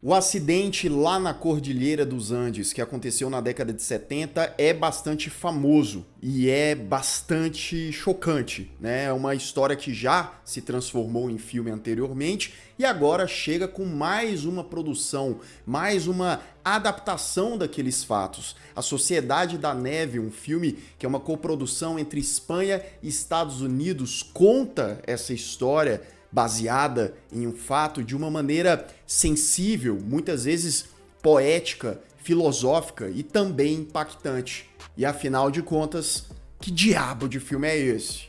O acidente lá na Cordilheira dos Andes, que aconteceu na década de 70, é bastante famoso e é bastante chocante, né? É uma história que já se transformou em filme anteriormente e agora chega com mais uma produção, mais uma adaptação daqueles fatos. A Sociedade da Neve, um filme que é uma coprodução entre Espanha e Estados Unidos, conta essa história baseada em um fato de uma maneira sensível, muitas vezes poética, filosófica e também impactante. E afinal de contas, que diabo de filme é esse?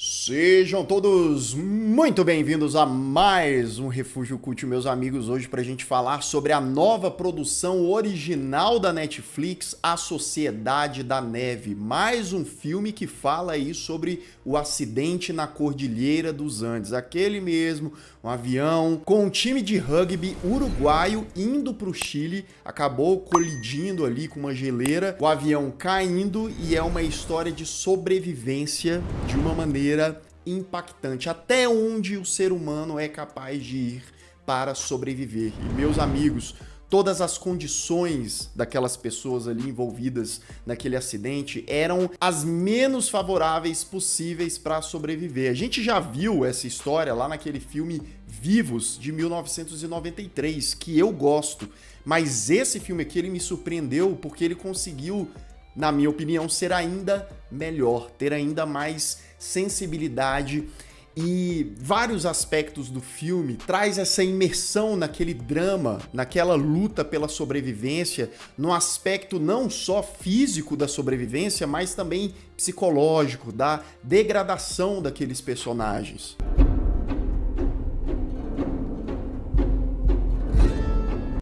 Sejam todos muito bem-vindos a mais um Refúgio Cult, meus amigos, hoje para a gente falar sobre a nova produção original da Netflix, A Sociedade da Neve. Mais um filme que fala aí sobre o acidente na Cordilheira dos Andes, aquele mesmo, um avião com um time de rugby uruguaio indo para o Chile, acabou colidindo ali com uma geleira, o avião caindo e é uma história de sobrevivência de uma maneira impactante, até onde o ser humano é capaz de ir para sobreviver. E meus amigos, todas as condições daquelas pessoas ali envolvidas naquele acidente eram as menos favoráveis possíveis para sobreviver. A gente já viu essa história lá naquele filme Vivos, de 1993, que eu gosto, mas esse filme aqui ele me surpreendeu porque ele conseguiu, na minha opinião, ser ainda melhor, ter ainda mais sensibilidade e vários aspectos do filme traz essa imersão naquele drama, naquela luta pela sobrevivência, no aspecto não só físico da sobrevivência, mas também psicológico, da degradação daqueles personagens.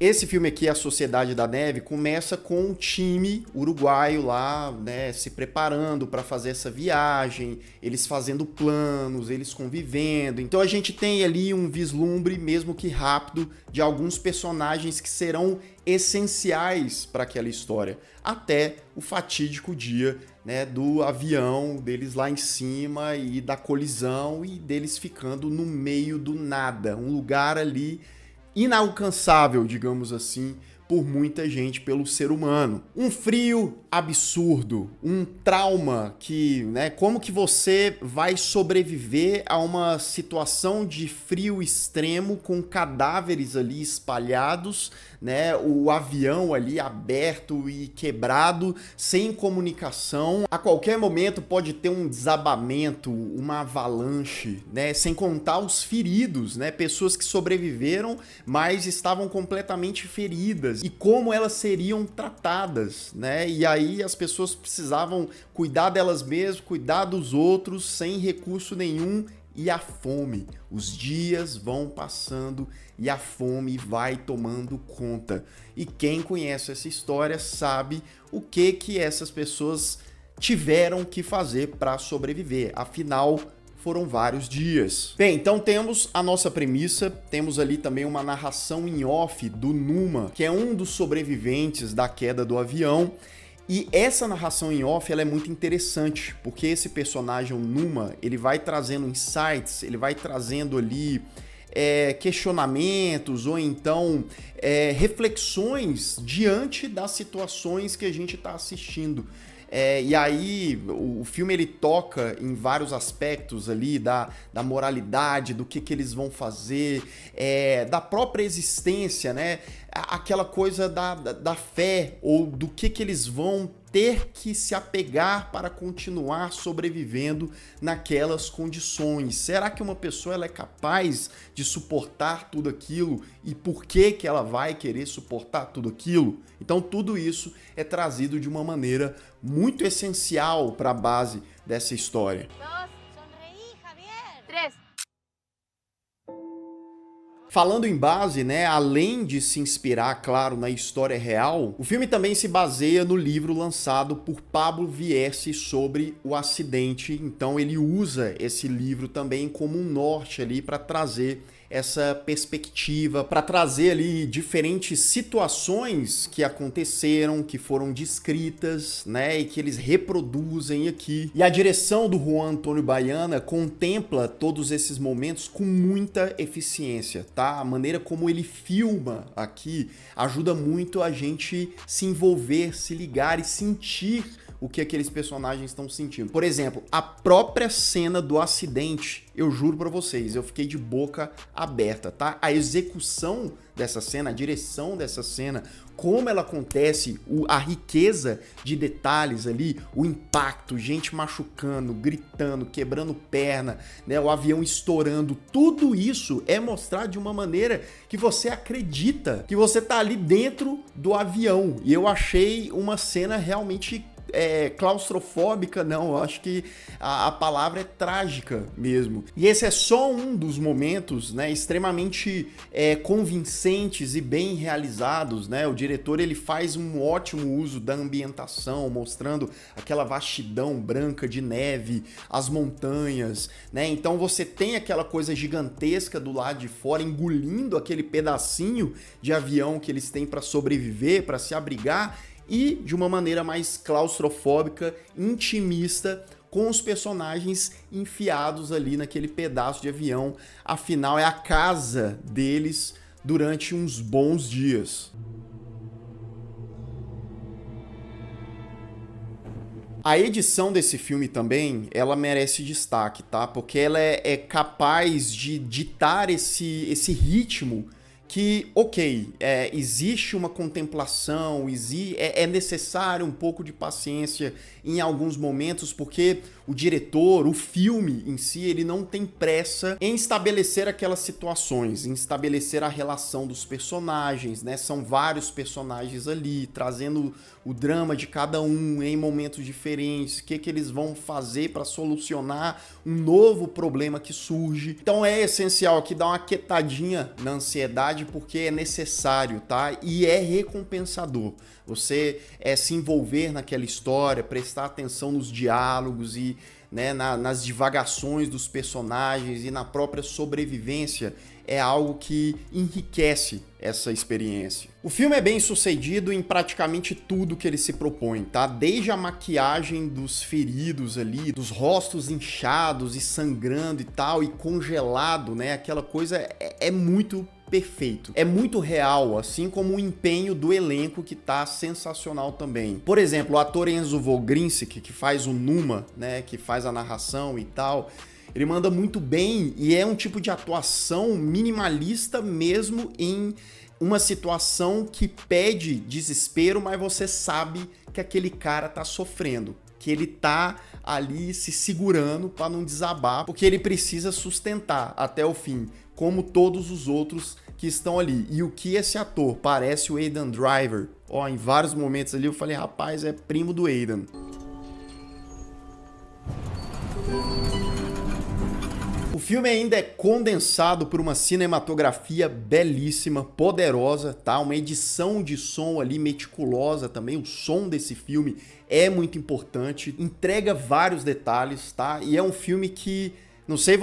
Esse filme aqui, A Sociedade da Neve, começa com um time uruguaio lá, né, se preparando para fazer essa viagem, eles fazendo planos, eles convivendo. Então a gente tem ali um vislumbre, mesmo que rápido, de alguns personagens que serão essenciais para aquela história, até o fatídico dia, né, do avião, deles lá em cima e da colisão e deles ficando no meio do nada, um lugar ali inalcançável, digamos assim, por muita gente, pelo ser humano. Um frio absurdo, um trauma que, né, como que você vai sobreviver a uma situação de frio extremo com cadáveres ali espalhados, né, o avião ali aberto e quebrado, sem comunicação. A qualquer momento pode ter um desabamento, uma avalanche, né, sem contar os feridos, né, pessoas que sobreviveram, mas estavam completamente feridas. E como elas seriam tratadas, né? E aí as pessoas precisavam cuidar delas mesmas, cuidar dos outros, sem recurso nenhum. E a fome, os dias vão passando e a fome vai tomando conta. E quem conhece essa história sabe o que essas pessoas tiveram que fazer para sobreviver. Afinal, foram vários dias. Bem, então temos a nossa premissa, temos ali também uma narração em off do Numa, que é um dos sobreviventes da queda do avião. E essa narração em off ela é muito interessante, porque esse personagem, o Numa, ele vai trazendo insights, ele vai trazendo ali questionamentos ou então reflexões diante das situações que a gente está assistindo. E aí o filme ele toca em vários aspectos ali da moralidade, do que eles vão fazer, da própria existência, né? Aquela coisa da fé ou do que eles vão ter que se apegar para continuar sobrevivendo naquelas condições. Será que uma pessoa ela é capaz de suportar tudo aquilo e por que ela vai querer suportar tudo aquilo? Então tudo isso é trazido de uma maneira muito essencial para a base dessa história. Falando em base, né, além de se inspirar, claro, na história real, o filme também se baseia no livro lançado por Pablo Viesse sobre o acidente. Então ele usa esse livro também como um norte ali para trazer essa perspectiva, para trazer ali diferentes situações que aconteceram, que foram descritas, né, e que eles reproduzem aqui. E a direção do Juan Antônio Baiana contempla todos esses momentos com muita eficiência, tá? A maneira como ele filma aqui ajuda muito a gente se envolver, se ligar e sentir o que aqueles personagens estão sentindo. Por exemplo, a própria cena do acidente, eu juro pra vocês, eu fiquei de boca aberta, tá? A execução dessa cena, a direção dessa cena, como ela acontece, a riqueza de detalhes ali, o impacto, gente machucando, gritando, quebrando perna, né, o avião estourando, tudo isso é mostrado de uma maneira que você acredita que você tá ali dentro do avião. E eu achei uma cena realmente claustrofóbica, não, eu acho que a palavra é trágica mesmo. E esse é só um dos momentos, né, extremamente convincentes e bem realizados, né? O diretor, ele faz um ótimo uso da ambientação, mostrando aquela vastidão branca de neve, as montanhas, né? Então você tem aquela coisa gigantesca do lado de fora, engolindo aquele pedacinho de avião que eles têm para sobreviver, para se abrigar, e de uma maneira mais claustrofóbica, intimista, com os personagens enfiados ali naquele pedaço de avião. Afinal, é a casa deles durante uns bons dias. A edição desse filme também, ela merece destaque, tá? Porque ela é capaz de ditar esse ritmo que, ok, existe uma contemplação, é necessário um pouco de paciência em alguns momentos, porque o diretor, o filme em si, ele não tem pressa em estabelecer aquelas situações, em estabelecer a relação dos personagens, né? São vários personagens ali, trazendo o drama de cada um em momentos diferentes, o que eles vão fazer para solucionar um novo problema que surge. Então é essencial aqui dar uma quietadinha na ansiedade, porque é necessário, tá? E é recompensador. Você se envolver naquela história, prestar atenção nos diálogos e, né, nas divagações dos personagens e na própria sobrevivência, é algo que enriquece essa experiência. O filme é bem sucedido em praticamente tudo que ele se propõe, tá? Desde a maquiagem dos feridos ali, dos rostos inchados e sangrando e tal, e congelado, né? Aquela coisa é muito perfeito. É muito real, assim como o empenho do elenco, que tá sensacional também. Por exemplo, o ator Enzo Vogrinsic, que faz o Numa, né? Que faz a narração e tal, ele manda muito bem e é um tipo de atuação minimalista mesmo em uma situação que pede desespero, mas você sabe que aquele cara tá sofrendo, que ele tá ali se segurando para não desabar, porque ele precisa sustentar até o fim, como todos os outros que estão ali. E o que esse ator parece o Aidan Driver, em vários momentos ali eu falei, rapaz, é primo do Aidan. O filme ainda é condensado por uma cinematografia belíssima, poderosa, tá? Uma edição de som ali meticulosa também. O som desse filme é muito importante, entrega vários detalhes, tá? E é um filme que, não sei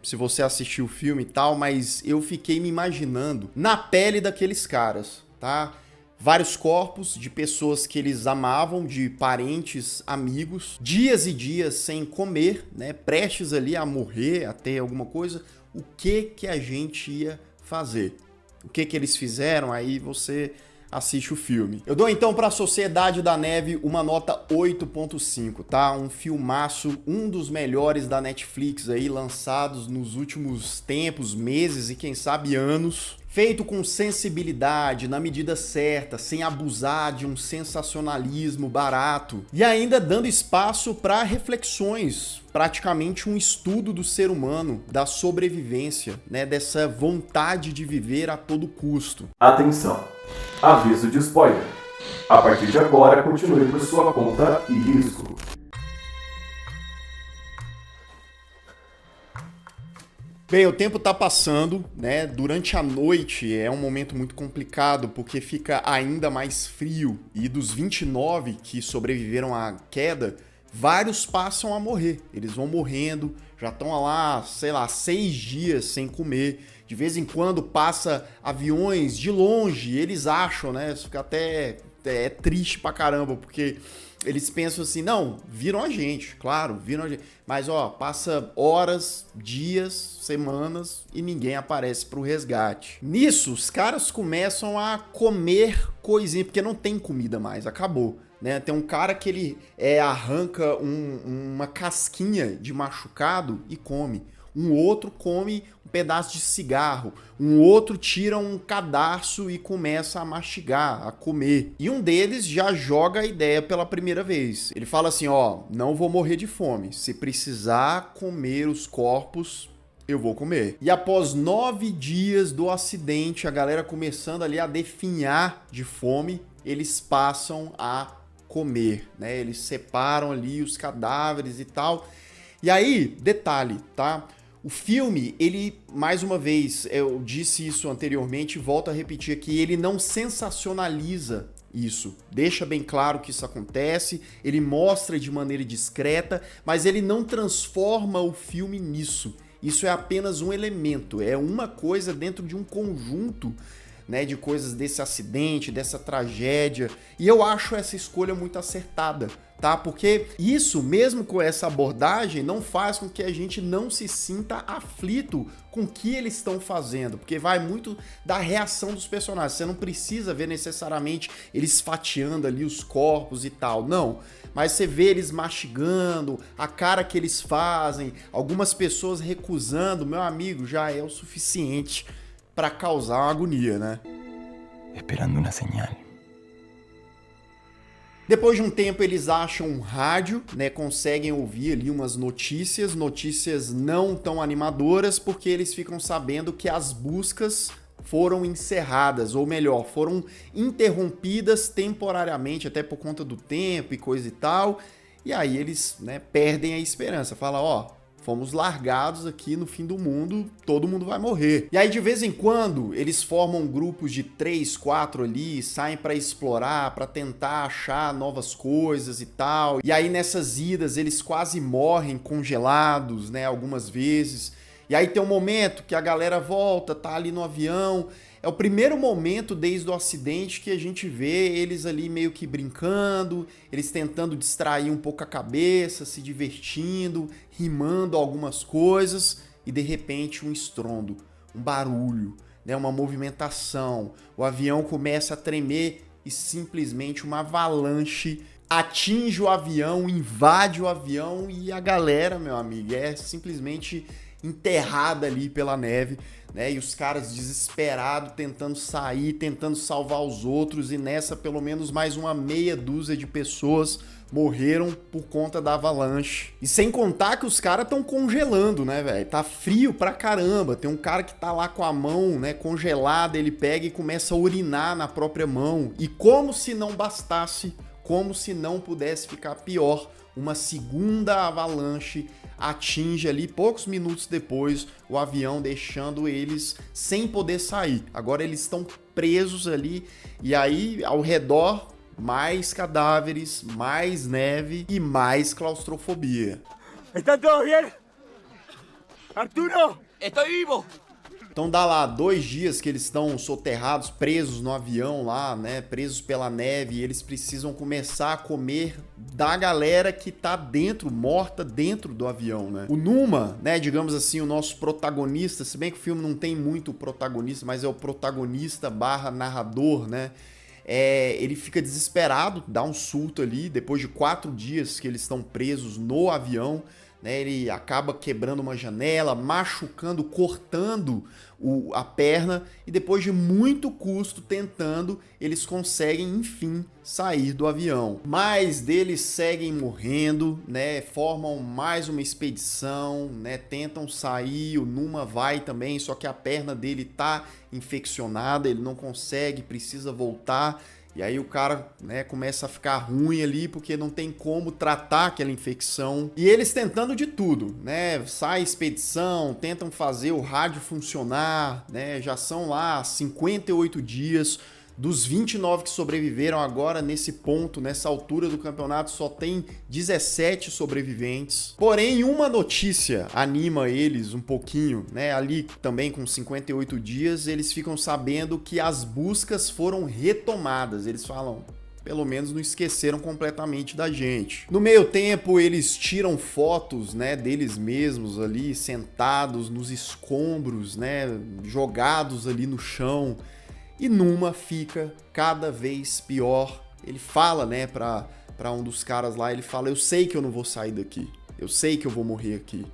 se você assistiu o filme e tal, mas eu fiquei me imaginando na pele daqueles caras, tá? Vários corpos de pessoas que eles amavam, de parentes, amigos, dias e dias sem comer, né? Prestes ali a morrer, a ter alguma coisa. O que a gente ia fazer? O que eles fizeram? Aí você assiste o filme. Eu dou então para a Sociedade da Neve uma nota 8.5, tá? Um filmaço, um dos melhores da Netflix aí, lançados nos últimos tempos, meses e quem sabe anos. Feito com sensibilidade, na medida certa, sem abusar de um sensacionalismo barato e ainda dando espaço para reflexões, praticamente um estudo do ser humano, da sobrevivência, né, dessa vontade de viver a todo custo. Atenção! Aviso de spoiler. A partir de agora, continue por sua conta e risco. Bem, o tempo tá passando, né? Durante a noite é um momento muito complicado porque fica ainda mais frio e dos 29 que sobreviveram à queda, vários passam a morrer. Eles vão morrendo, já estão lá, sei lá, 6 dias sem comer. De vez em quando passa aviões de longe, eles acham, né? Isso fica até triste pra caramba, porque eles pensam assim, não, viram a gente, claro, viram a gente. Mas, ó, passa horas, dias, semanas e ninguém aparece pro resgate. Nisso, os caras começam a comer coisinha, porque não tem comida mais, acabou. Né? Tem um cara que ele arranca uma casquinha de machucado e come. Um outro come um pedaço de cigarro. Um outro tira um cadarço e começa a mastigar, a comer. E um deles já joga a ideia pela primeira vez. Ele fala assim, ó, não vou morrer de fome. Se precisar comer os corpos, eu vou comer. E após 9 dias do acidente, a galera começando ali a definhar de fome, eles passam a comer, né? Eles separam ali os cadáveres e tal. E aí, detalhe, tá? O filme, ele, mais uma vez, eu disse isso anteriormente e volto a repetir aqui, ele não sensacionaliza isso. Deixa bem claro que isso acontece, ele mostra de maneira discreta, mas ele não transforma o filme nisso. Isso é apenas um elemento, é uma coisa dentro de um conjunto, né, de coisas desse acidente, dessa tragédia. E eu acho essa escolha muito acertada, tá? Porque isso, mesmo com essa abordagem, não faz com que a gente não se sinta aflito com o que eles estão fazendo, porque vai muito da reação dos personagens. Você não precisa ver necessariamente eles fatiando ali os corpos e tal, não. Mas você vê eles mastigando, a cara que eles fazem, algumas pessoas recusando, meu amigo, já é o suficiente para causar uma agonia, né? Esperando uma señal. Depois de um tempo eles acham um rádio, né? Conseguem ouvir ali umas notícias não tão animadoras, porque eles ficam sabendo que as buscas foram encerradas, ou melhor, foram interrompidas temporariamente, até por conta do tempo e coisa e tal. E aí eles, né, perdem a esperança, falam, ó, fomos largados aqui no fim do mundo, todo mundo vai morrer. E aí, de vez em quando, eles formam grupos de 3, 4 ali, saem para explorar, para tentar achar novas coisas e tal. E aí, nessas idas, eles quase morrem congelados, né, algumas vezes. E aí tem um momento que a galera volta, tá ali no avião. É o primeiro momento desde o acidente que a gente vê eles ali meio que brincando, eles tentando distrair um pouco a cabeça, se divertindo, rimando algumas coisas e de repente um estrondo, um barulho, né, uma movimentação. O avião começa a tremer e simplesmente uma avalanche atinge o avião, invade o avião e a galera, meu amigo, é simplesmente enterrada ali pela neve, né? E os caras desesperados tentando sair, tentando salvar os outros, e nessa pelo menos mais uma meia dúzia de pessoas morreram por conta da avalanche. E sem contar que os caras estão congelando, né, velho? Tá frio pra caramba. Tem um cara que tá lá com a mão, né, congelada, ele pega e começa a urinar na própria mão. E como se não bastasse, como se não pudesse ficar pior, uma segunda avalanche atinge ali poucos minutos depois o avião, deixando eles sem poder sair. Agora eles estão presos ali e aí ao redor mais cadáveres, mais neve e mais claustrofobia. ¿Están todos bien? Arturo, estoy vivo. Então dá lá 2 dias que eles estão soterrados, presos no avião lá, né, presos pela neve, e eles precisam começar a comer da galera que tá dentro, morta dentro do avião, né. O Numa, né, digamos assim, o nosso protagonista, se bem que o filme não tem muito protagonista, mas é o protagonista / narrador, né, ele fica desesperado, dá um surto ali, depois de 4 dias que eles estão presos no avião, né, ele acaba quebrando uma janela, machucando, cortando a perna, e depois de muito custo tentando, eles conseguem enfim sair do avião. Mais deles seguem morrendo, né, formam mais uma expedição, né, tentam sair, o Numa vai também, só que a perna dele tá infeccionada, ele não consegue, precisa voltar. E aí o cara, né, começa a ficar ruim ali porque não tem como tratar aquela infecção. E eles tentando de tudo, né? Sai expedição, tentam fazer o rádio funcionar, né? Já são lá 58 dias, Dos 29 que sobreviveram agora, nesse ponto, nessa altura do campeonato, só tem 17 sobreviventes. Porém, uma notícia anima eles um pouquinho, né? Ali também com 58 dias, eles ficam sabendo que as buscas foram retomadas. Eles falam, pelo menos não esqueceram completamente da gente. No meio tempo, eles tiram fotos, né, deles mesmos ali, sentados nos escombros, né, jogados ali no chão. E Numa fica cada vez pior. Ele fala, né, pra um dos caras lá, ele fala, eu sei que eu não vou sair daqui, eu sei que eu vou morrer aqui.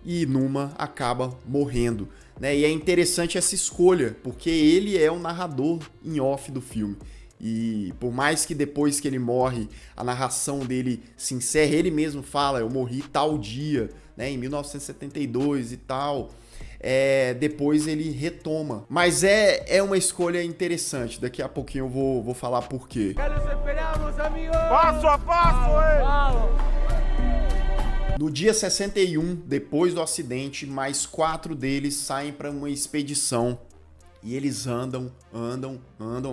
E Numa acaba morrendo, né, e é interessante essa escolha, porque ele é o narrador em off do filme. E por mais que depois que ele morre, a narração dele se encerre, ele mesmo fala, eu morri tal dia, né, em 1972 e tal. Depois ele retoma. Mas é uma escolha interessante. Daqui a pouquinho eu vou falar por quê. Passo a passo, No dia 61, depois do acidente, mais 4 deles saem para uma expedição. E eles andam,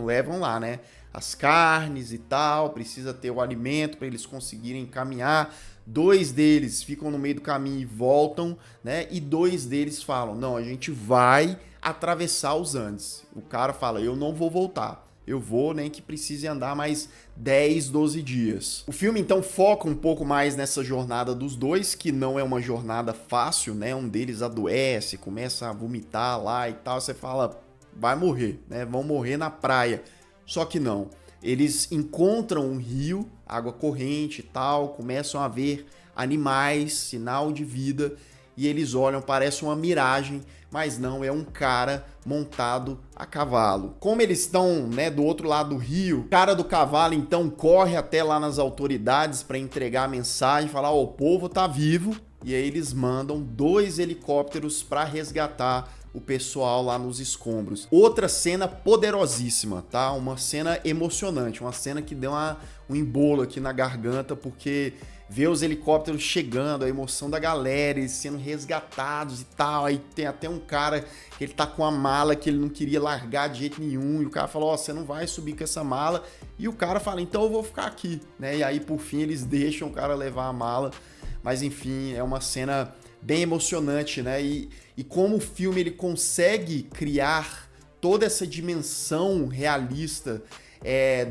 levam lá, né? As carnes e tal, precisa ter o alimento para eles conseguirem caminhar. 2 deles ficam no meio do caminho e voltam, né? E 2 deles falam, não, a gente vai atravessar os Andes. O cara fala, eu não vou voltar. Eu vou, nem que precise andar mais 10, 12 dias. O filme, então, foca um pouco mais nessa jornada dos 2, que não é uma jornada fácil, né? Um deles adoece, começa a vomitar lá e tal. Você fala, vai morrer, né? Vão morrer na praia. Só que não. Eles encontram um rio, água corrente e tal, começam a ver animais, sinal de vida, e eles olham, parece uma miragem, mas não, é um cara montado a cavalo. Como eles estão, né, do outro lado do rio, o cara do cavalo então corre até lá nas autoridades para entregar a mensagem, falar, o povo tá vivo, e aí eles mandam 2 helicópteros para resgatar o pessoal lá nos escombros. Outra cena poderosíssima, tá? Uma cena emocionante, uma cena que deu um embolo aqui na garganta, porque ver os helicópteros chegando, a emoção da galera, eles sendo resgatados e tal, aí tem até um cara que ele tá com a mala que ele não queria largar de jeito nenhum, e o cara falou, você não vai subir com essa mala, e o cara fala, então eu vou ficar aqui, né? E aí, por fim, eles deixam o cara levar a mala, mas enfim, é uma cena bem emocionante, né? E como o filme ele consegue criar toda essa dimensão realista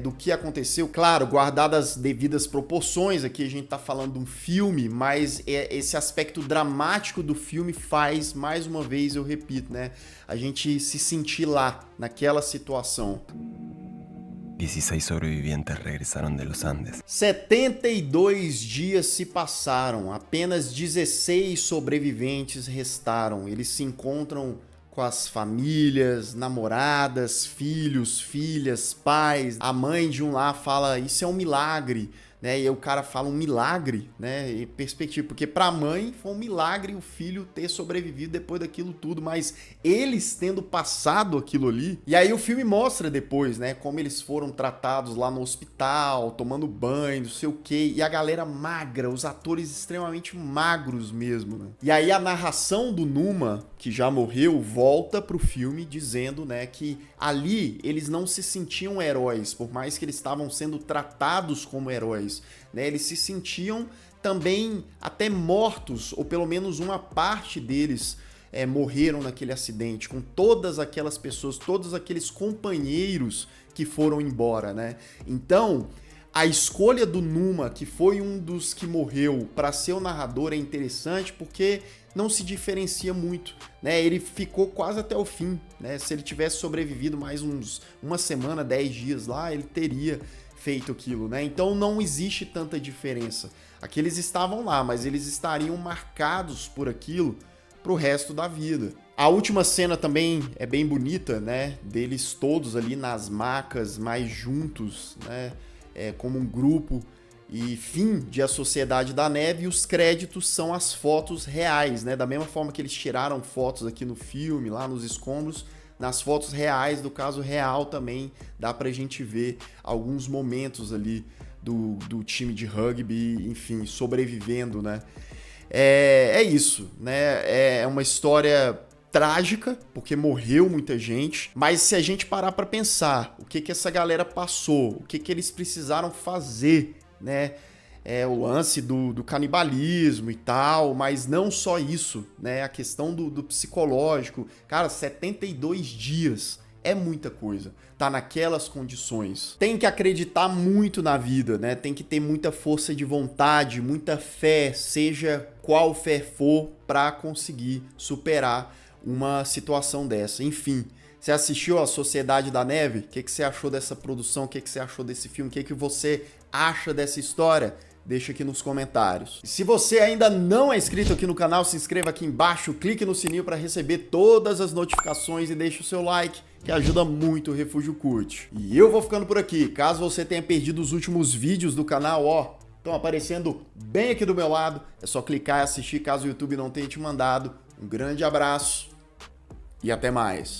do que aconteceu, claro, guardadas as devidas proporções, aqui a gente tá falando de um filme, mas esse aspecto dramático do filme faz, mais uma vez eu repito, né, a gente se sentir lá, naquela situação. 16 sobrevivientes regresaron de los Andes. 72 dias se passaram, apenas 16 sobreviventes restaram. Eles se encontram com as famílias, namoradas, filhos, filhas, pais. A mãe de um lá fala, isso é um milagre, né? E aí o cara fala um milagre, né? Em perspectiva, porque pra mãe foi um milagre o filho ter sobrevivido depois daquilo tudo, mas eles tendo passado aquilo ali. E aí o filme mostra depois, né? Como eles foram tratados lá no hospital, tomando banho, não sei o quê. E a galera magra, os atores extremamente magros mesmo, né? E aí a narração do Numa, que já morreu, volta pro filme dizendo, né, que ali eles não se sentiam heróis, por mais que eles estavam sendo tratados como heróis, né, eles se sentiam também até mortos, ou pelo menos uma parte deles morreram naquele acidente, com todas aquelas pessoas, todos aqueles companheiros que foram embora, né? Então, a escolha do Numa, que foi um dos que morreu, para ser o narrador é interessante porque não se diferencia muito, né? Ele ficou quase até o fim, né? Se ele tivesse sobrevivido mais uma semana, 10 dias lá, ele teria feito aquilo, né? Então não existe tanta diferença. Aqueles estavam lá, mas eles estariam marcados por aquilo pro resto da vida. A última cena também é bem bonita, né? Deles todos ali nas macas, mais juntos, né? Como um grupo, e fim de A Sociedade da Neve, e os créditos são as fotos reais, né? Da mesma forma que eles tiraram fotos aqui no filme, lá nos escombros, nas fotos reais, do caso real também, dá pra gente ver alguns momentos ali do time de rugby, enfim, sobrevivendo, né? É isso, né? É uma história trágica, porque morreu muita gente, mas se a gente parar para pensar o que essa galera passou, o que eles precisaram fazer, né? O lance do canibalismo e tal, mas não só isso, né? A questão do psicológico. Cara, 72 dias é muita coisa. Tá naquelas condições. Tem que acreditar muito na vida, né? Tem que ter muita força de vontade, muita fé, seja qual fé for, pra conseguir superar uma situação dessa. Enfim, você assistiu a Sociedade da Neve? O que você achou dessa produção? O que você achou desse filme? O que você acha dessa história? Deixa aqui nos comentários. E se você ainda não é inscrito aqui no canal, se inscreva aqui embaixo, clique no sininho para receber todas as notificações e deixe o seu like, que ajuda muito o Refúgio Cult. E eu vou ficando por aqui. Caso você tenha perdido os últimos vídeos do canal, ó, estão aparecendo bem aqui do meu lado. É só clicar e assistir caso o YouTube não tenha te mandado. Um grande abraço e até mais.